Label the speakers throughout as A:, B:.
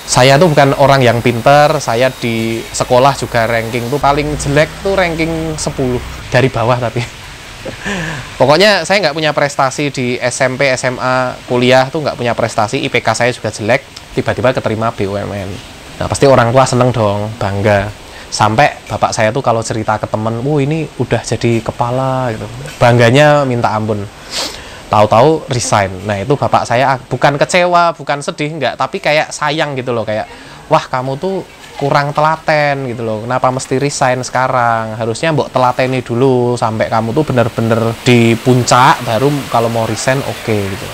A: Saya tuh bukan orang yang pinter, saya di sekolah juga ranking tuh paling jelek tuh ranking 10 dari bawah tapi. Pokoknya saya nggak punya prestasi di SMP, SMA, kuliah tuh nggak punya prestasi, IPK saya juga jelek, tiba-tiba keterima BUMN. Nah pasti orang tua seneng dong, bangga. Sampai bapak saya tuh kalau cerita ke temen, ini udah jadi kepala gitu. Bangganya minta ampun. Tahu-tahu resign. Nah itu bapak saya bukan kecewa, bukan sedih, enggak, tapi kayak sayang gitu loh, kayak wah kamu tuh kurang telaten gitu loh, kenapa mesti resign sekarang, harusnya mbok telateni dulu sampai kamu tuh bener-bener di puncak, baru kalau mau resign oke gitu.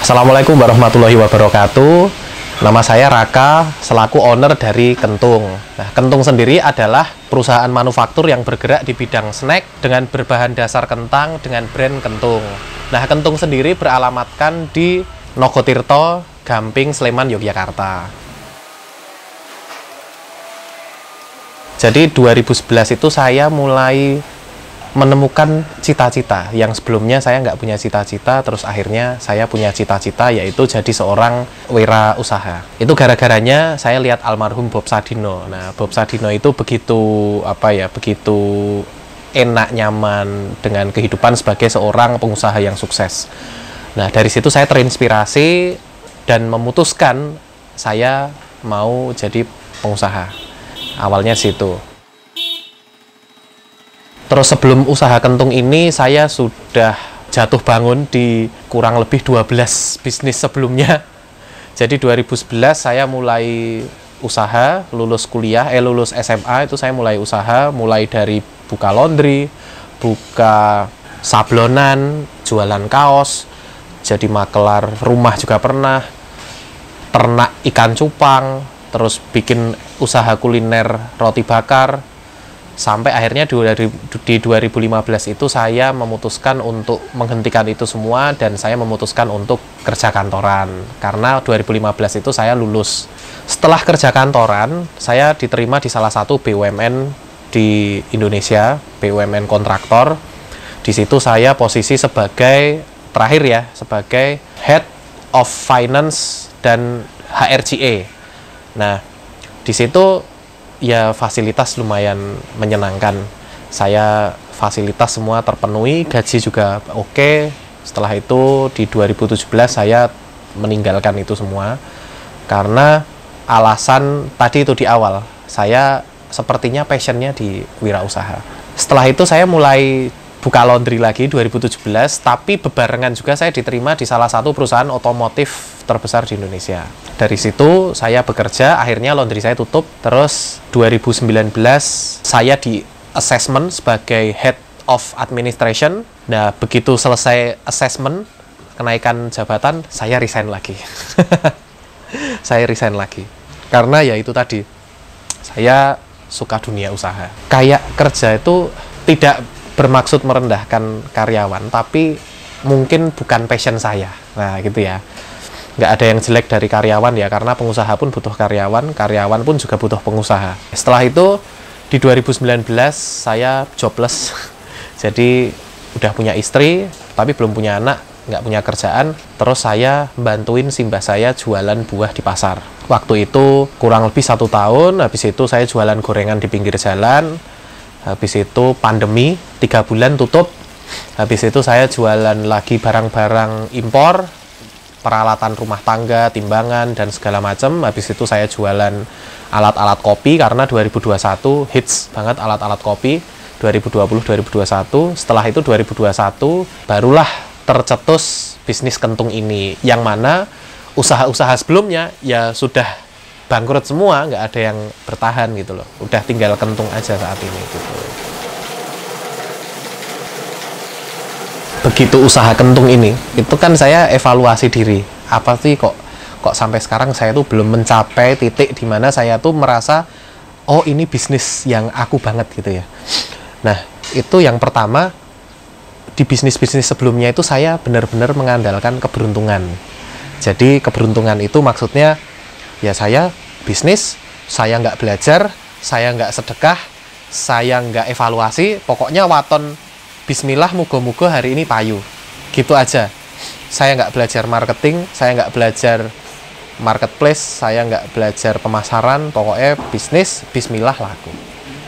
A: Assalamualaikum warahmatullahi wabarakatuh. Nama saya Raka, selaku owner dari Kentung. Nah, Kentung sendiri adalah perusahaan manufaktur yang bergerak di bidang snack dengan berbahan dasar kentang dengan brand Kentung. Nah, Kentung sendiri beralamatkan di Nogotirto, Gamping, Sleman, Yogyakarta. Jadi 2011 itu saya mulai menemukan cita-cita yang sebelumnya saya nggak punya cita-cita, terus akhirnya saya punya cita-cita yaitu jadi seorang wirausaha. Itu gara-garanya saya lihat almarhum Bob Sadino. Nah, Bob Sadino itu begitu begitu enak, nyaman dengan kehidupan sebagai seorang pengusaha yang sukses. Nah, dari situ saya terinspirasi dan memutuskan saya mau jadi pengusaha. Awalnya situ. Terus sebelum usaha Kentung ini saya sudah jatuh bangun di kurang lebih 12 bisnis sebelumnya. Jadi 2011 saya mulai usaha, lulus SMA itu saya mulai usaha, mulai dari buka laundry, buka sablonan, jualan kaos, jadi makelar rumah juga pernah, ternak ikan cupang, terus bikin usaha kuliner roti bakar. Sampai akhirnya di 2015 itu saya memutuskan untuk menghentikan itu semua dan saya memutuskan untuk kerja kantoran. Karena 2015 itu saya lulus. Setelah kerja kantoran, saya diterima di salah satu BUMN di Indonesia, BUMN kontraktor. Di situ saya posisi sebagai, sebagai Head of Finance dan HRGE. Nah, di situ ya fasilitas lumayan menyenangkan. Saya fasilitas semua terpenuhi, gaji juga oke. Setelah itu di 2017 saya meninggalkan itu semua karena alasan tadi itu di awal. Saya sepertinya passionnya di wirausaha. Setelah itu saya mulai buka laundry lagi 2017, tapi bebarengan juga saya diterima di salah satu perusahaan otomotif terbesar di Indonesia. Dari situ saya bekerja, akhirnya laundry saya tutup. Terus 2019 saya di assessment sebagai Head of Administration. Nah, begitu selesai assessment, kenaikan jabatan, saya resign lagi. Saya resign lagi. Karena ya itu tadi, saya suka dunia usaha. Kayak kerja itu tidak bermaksud merendahkan karyawan, tapi mungkin bukan passion saya. Nah, gitu ya. Nggak ada yang jelek dari karyawan ya, karena pengusaha pun butuh karyawan, karyawan pun juga butuh pengusaha. Setelah itu, di 2019, saya jobless. Jadi, udah punya istri, tapi belum punya anak, nggak punya kerjaan. Terus saya bantuin simbah saya jualan buah di pasar. Waktu itu kurang lebih 1 tahun, habis itu saya jualan gorengan di pinggir jalan. Habis itu pandemi, 3 bulan tutup. Habis itu saya jualan lagi barang-barang impor, peralatan rumah tangga, timbangan, dan segala macam. Habis itu saya jualan alat-alat kopi, karena 2021 hits banget alat-alat kopi. 2020-2021, setelah itu 2021, barulah tercetus bisnis Kentung ini. Yang mana usaha-usaha sebelumnya ya sudah bangkrut semua, nggak ada yang bertahan gitu loh. Udah tinggal Kentung aja saat ini gitu. Begitu usaha Kentung ini, itu kan saya evaluasi diri. Apa sih kok sampai sekarang saya tuh belum mencapai titik di mana saya tuh merasa, oh ini bisnis yang aku banget gitu ya. Nah, itu yang pertama, di bisnis-bisnis sebelumnya itu saya benar-benar mengandalkan keberuntungan. Jadi keberuntungan itu maksudnya, ya saya bisnis, saya nggak belajar, saya nggak sedekah, saya nggak evaluasi, pokoknya waton bismillah muga-muga hari ini payu. Gitu aja. Saya nggak belajar marketing, saya nggak belajar marketplace, saya nggak belajar pemasaran, pokoknya bisnis, bismillah laku.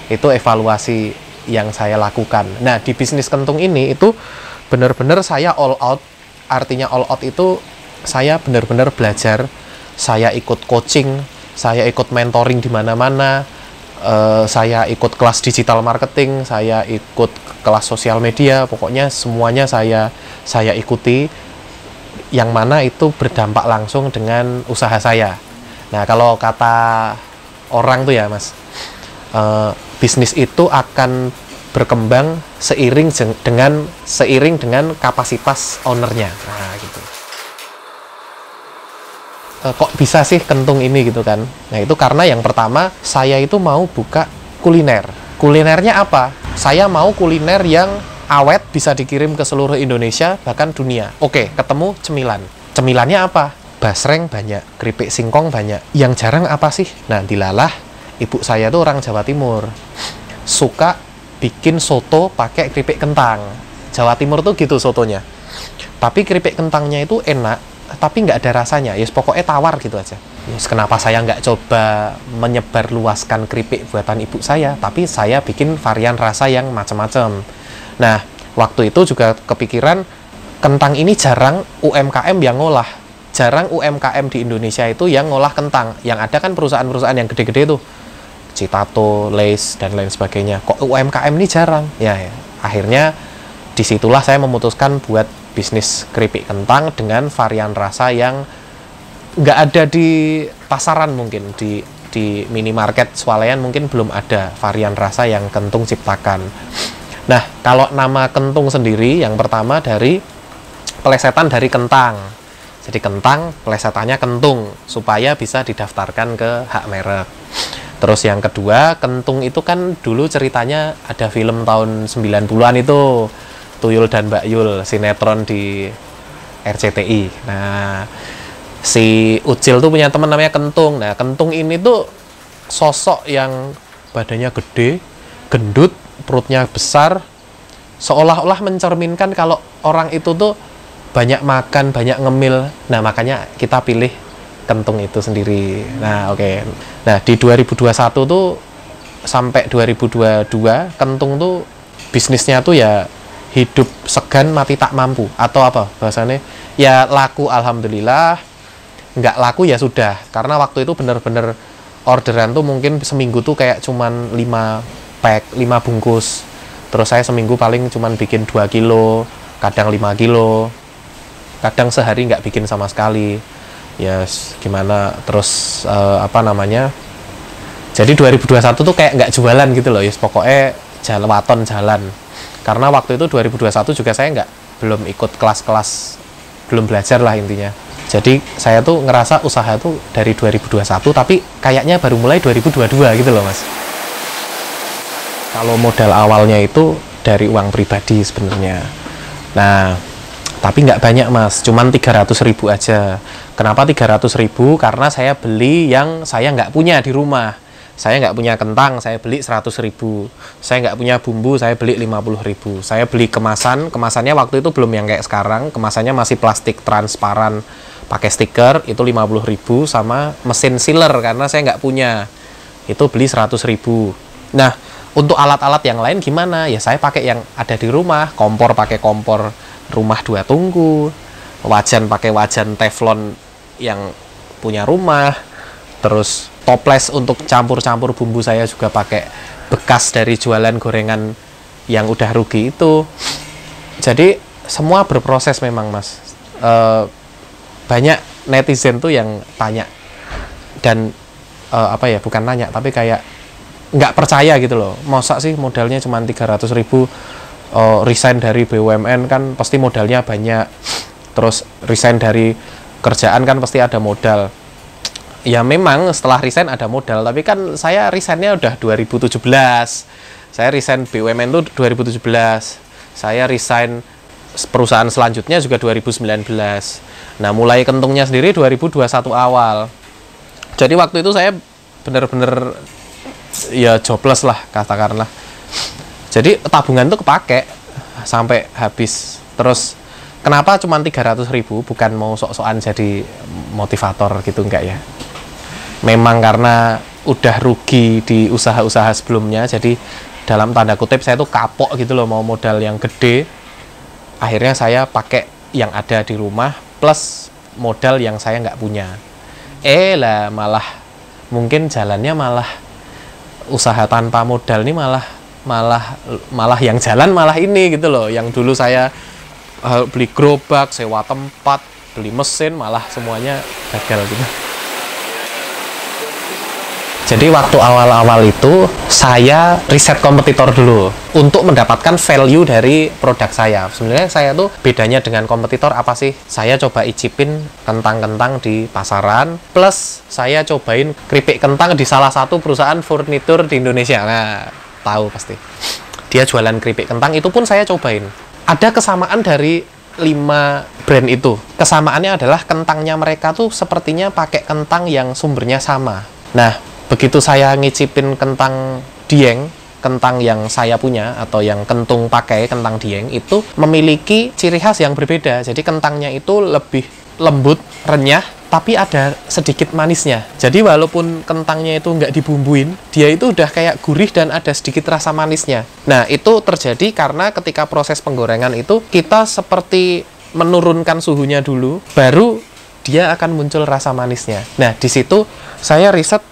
A: Itu evaluasi yang saya lakukan. Nah, di bisnis kentung ini itu benar-benar saya all out. Artinya all out itu saya benar-benar belajar, saya ikut coaching, saya ikut mentoring di mana-mana, saya ikut kelas digital marketing, saya ikut kelas sosial media, pokoknya semuanya saya ikuti, yang mana itu berdampak langsung dengan usaha saya. Nah, kalau kata orang tuh ya Mas, bisnis itu akan berkembang seiring dengan kapasitas ownernya. Nah, gitu. Kok bisa sih kentung ini gitu kan? Nah, itu karena yang pertama saya itu mau buka kuliner. Kulinernya apa? Saya mau kuliner yang awet, bisa dikirim ke seluruh Indonesia bahkan dunia. Oke, ketemu cemilan. Cemilannya apa? Basreng banyak, keripik singkong banyak. Yang jarang apa sih? Nah, dilalah ibu saya tuh orang Jawa Timur, suka bikin soto pakai keripik kentang. Jawa Timur tuh gitu sotonya. Tapi keripik kentangnya itu enak, tapi nggak ada rasanya. Yes, pokoknya tawar gitu aja. Yes, kenapa saya nggak coba menyebarluaskan keripik buatan ibu saya, tapi saya bikin varian rasa yang macam-macam. Nah, waktu itu juga kepikiran, kentang ini jarang UMKM yang ngolah. Jarang UMKM di Indonesia itu yang ngolah kentang. Yang ada kan perusahaan-perusahaan yang gede-gede tuh, Citato, Lays, dan lain sebagainya. Kok UMKM ini jarang? Ya, akhirnya disitulah saya memutuskan buat bisnis keripik kentang dengan varian rasa yang nggak ada di pasaran, mungkin di minimarket swalayan mungkin belum ada varian rasa yang kentung ciptakan. Nah, kalau nama kentung sendiri, yang pertama dari pelesetan dari kentang. Jadi kentang, pelesetannya kentung, supaya bisa didaftarkan ke hak merek. Terus yang kedua, kentung itu kan dulu ceritanya ada film tahun 90-an itu, Tuyul dan Mbak Yul, sinetron di RCTI. Nah, si Ucil tuh punya teman namanya Kentung. Nah, Kentung ini tuh sosok yang badannya gede, gendut, perutnya besar, seolah-olah mencerminkan kalau orang itu tuh banyak makan, banyak ngemil. Nah, makanya kita pilih Kentung itu sendiri. Nah, oke. Nah, di 2021 tuh sampai 2022, Kentung tuh bisnisnya tuh ya hidup segan mati tak mampu, atau apa bahasanya, ya laku alhamdulillah, nggak laku ya sudah, karena waktu itu bener-bener orderan tuh mungkin seminggu tuh kayak cuman 5 pack, 5 bungkus. Terus saya seminggu paling cuman bikin 2 kilo, kadang 5 kilo, kadang sehari nggak bikin sama sekali. Ya gimana, terus apa namanya, jadi 2021 tuh kayak nggak jualan gitu loh, ya pokoknya waton jalan. Karena waktu itu 2021 juga saya belum ikut kelas-kelas, belum belajar lah intinya. Jadi saya tuh ngerasa usaha tuh dari 2021, tapi kayaknya baru mulai 2022 gitu loh Mas. Kalau modal awalnya itu dari uang pribadi sebenarnya. Nah, tapi nggak banyak Mas, cuman 300.000 aja. Kenapa 300.000? Karena saya beli yang saya nggak punya di rumah. Saya nggak punya kentang, saya beli 100.000. Saya nggak punya bumbu, saya beli 50.000. Saya beli kemasannya waktu itu belum yang kayak sekarang. Kemasannya masih plastik transparan, pakai stiker, itu 50.000, sama mesin sealer karena saya nggak punya. Itu beli 100.000. Nah, untuk alat-alat yang lain gimana? Ya saya pakai yang ada di rumah. Kompor pakai kompor rumah 2 tungku. Wajan pakai wajan teflon yang punya rumah. Terus toples untuk campur-campur bumbu saya juga pakai bekas dari jualan gorengan yang udah rugi itu. Jadi semua berproses memang Mas. Banyak netizen tuh yang tanya, dan apa ya, bukan nanya tapi kayak nggak percaya gitu loh. Masa sih modalnya cuma 300.000, resign dari BUMN kan pasti modalnya banyak, terus resign dari kerjaan kan pasti ada modal. Ya memang setelah resign ada modal, tapi kan saya resignnya udah 2017. Saya resign BUMN itu 2017. Saya resign perusahaan selanjutnya juga 2019. Nah, mulai kentungnya sendiri 2021 awal. Jadi waktu itu saya bener-bener ya jobless lah katakanlah. Jadi tabungan tuh kepake. sampai habis. Terus kenapa cuma 300.000, bukan mau sok-sokan jadi motivator gitu, enggak ya. Memang karena udah rugi di usaha-usaha sebelumnya, jadi dalam tanda kutip saya tuh kapok gitu loh, mau modal yang gede. Akhirnya saya pakai yang ada di rumah plus modal yang saya nggak punya. Lah malah mungkin jalannya malah usaha tanpa modal ini malah yang jalan malah ini gitu loh. Yang dulu saya beli gerobak, sewa tempat, beli mesin, malah semuanya gagal gitu. Jadi waktu awal-awal itu saya riset kompetitor dulu untuk mendapatkan value dari produk saya. Sebenarnya saya tuh bedanya dengan kompetitor apa sih? Saya coba icipin kentang-kentang di pasaran, plus saya cobain keripik kentang di salah satu perusahaan furnitur di Indonesia. Nah, tahu pasti. Dia jualan keripik kentang, itu pun saya cobain. Ada kesamaan dari 5 brand itu. Kesamaannya adalah kentangnya mereka tuh sepertinya pakai kentang yang sumbernya sama. Nah, begitu saya ngicipin kentang Dieng, kentang yang saya punya atau yang Kentung pakai, kentang Dieng, itu memiliki ciri khas yang berbeda. Jadi kentangnya itu lebih lembut, renyah, tapi ada sedikit manisnya. Jadi walaupun kentangnya itu nggak dibumbuin, dia itu udah kayak gurih dan ada sedikit rasa manisnya. Nah, itu terjadi karena ketika proses penggorengan itu kita seperti menurunkan suhunya dulu, baru dia akan muncul rasa manisnya. Nah, di situ saya riset.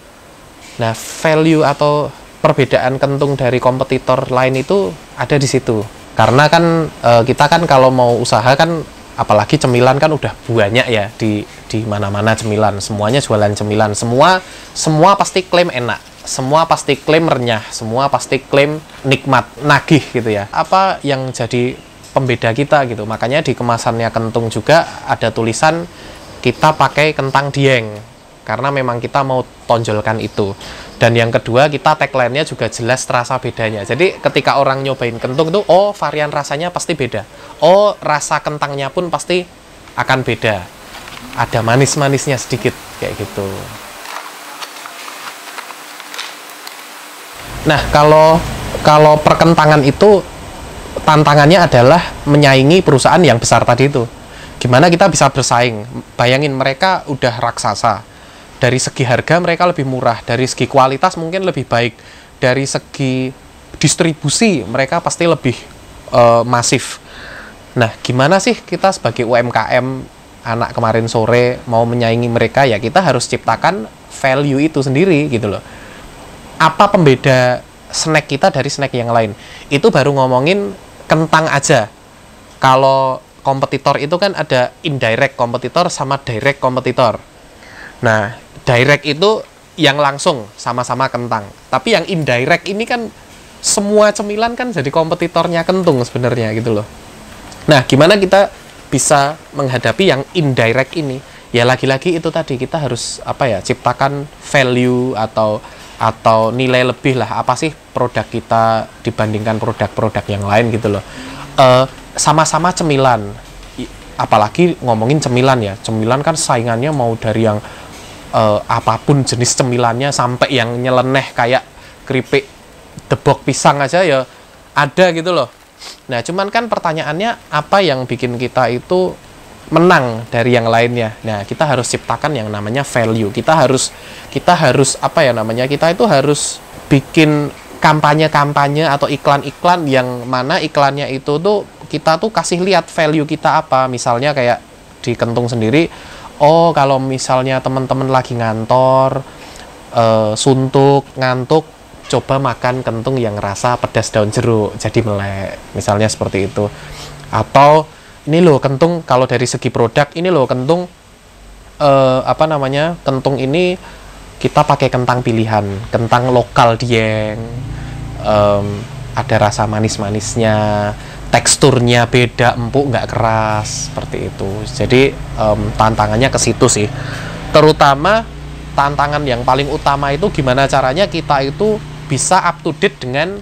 A: Nah, value atau perbedaan Kentung dari kompetitor lain itu ada di situ. Karena kan kita kan kalau mau usaha kan, apalagi cemilan kan udah banyak ya di mana-mana cemilan. Semuanya jualan cemilan. Semua pasti klaim enak. Semua pasti klaim renyah. Semua pasti klaim nikmat, nagih gitu ya. Apa yang jadi pembeda kita gitu. Makanya di kemasannya Kentung juga ada tulisan kita pakai kentang Dieng. Karena memang kita mau tonjolkan itu. Dan yang kedua, kita tagline-nya juga jelas terasa bedanya. Jadi ketika orang nyobain Kentung tuh, oh varian rasanya pasti beda. Oh rasa kentangnya pun pasti akan beda. Ada manis-manisnya sedikit, kayak gitu. Nah, kalau perkentangan itu, tantangannya adalah menyaingi perusahaan yang besar tadi itu. Gimana kita bisa bersaing? Bayangin mereka udah raksasa. Dari segi harga mereka lebih murah, dari segi kualitas mungkin lebih baik, dari segi distribusi mereka pasti lebih masif. Nah, gimana sih kita sebagai UMKM anak kemarin sore mau menyaingi mereka? Ya kita harus ciptakan value itu sendiri gitu loh. Apa pembeda snack kita dari snack yang lain? Itu baru ngomongin kentang aja. Kalau kompetitor itu kan ada indirect kompetitor sama direct kompetitor. Nah, direct itu yang langsung sama-sama kentang. Tapi yang indirect ini kan semua cemilan kan jadi kompetitornya Kentung sebenarnya gitu loh. Nah, gimana kita bisa menghadapi yang indirect ini? Ya lagi-lagi itu tadi, kita harus ciptakan value atau nilai lebih lah. Apa sih produk kita dibandingkan produk-produk yang lain gitu loh. Sama-sama cemilan. Apalagi ngomongin cemilan ya. Cemilan kan saingannya mau dari yang apapun jenis cemilannya sampai yang nyeleneh kayak keripik debok pisang aja ya ada gitu loh. Nah, cuman kan pertanyaannya apa yang bikin kita itu menang dari yang lainnya? Nah, kita harus ciptakan yang namanya value. Kita harus kita itu harus bikin kampanye-kampanye atau iklan-iklan yang mana iklannya itu tuh kita tuh kasih lihat value kita apa. Misalnya kayak di Kentung sendiri, oh kalau misalnya teman-teman lagi ngantor, suntuk, ngantuk, coba makan Kentung yang rasa pedas daun jeruk, jadi melek, misalnya seperti itu. Atau ini loh Kentung, kalau dari segi produk, ini loh Kentung, Kentung ini kita pakai kentang pilihan, kentang lokal Dieng, ada rasa manis-manisnya, teksturnya beda, empuk, nggak keras, seperti itu. Jadi tantangannya ke situ sih. Terutama tantangan yang paling utama itu gimana caranya kita itu bisa up to date dengan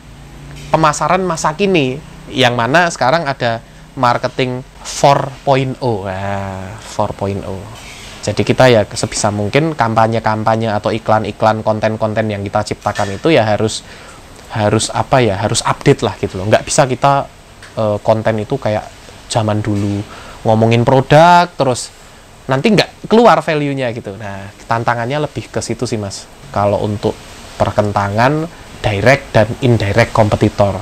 A: pemasaran masa kini, yang mana sekarang ada marketing 4.0. Nah, 4.0. Jadi kita ya sebisa mungkin kampanye-kampanye atau iklan-iklan, konten-konten yang kita ciptakan itu ya harus update lah gitu loh. Nggak bisa kita konten itu kayak zaman dulu, ngomongin produk terus nanti nggak keluar value-nya gitu. Nah, tantangannya lebih ke situ sih Mas. Kalau untuk perkentangan direct dan indirect kompetitor.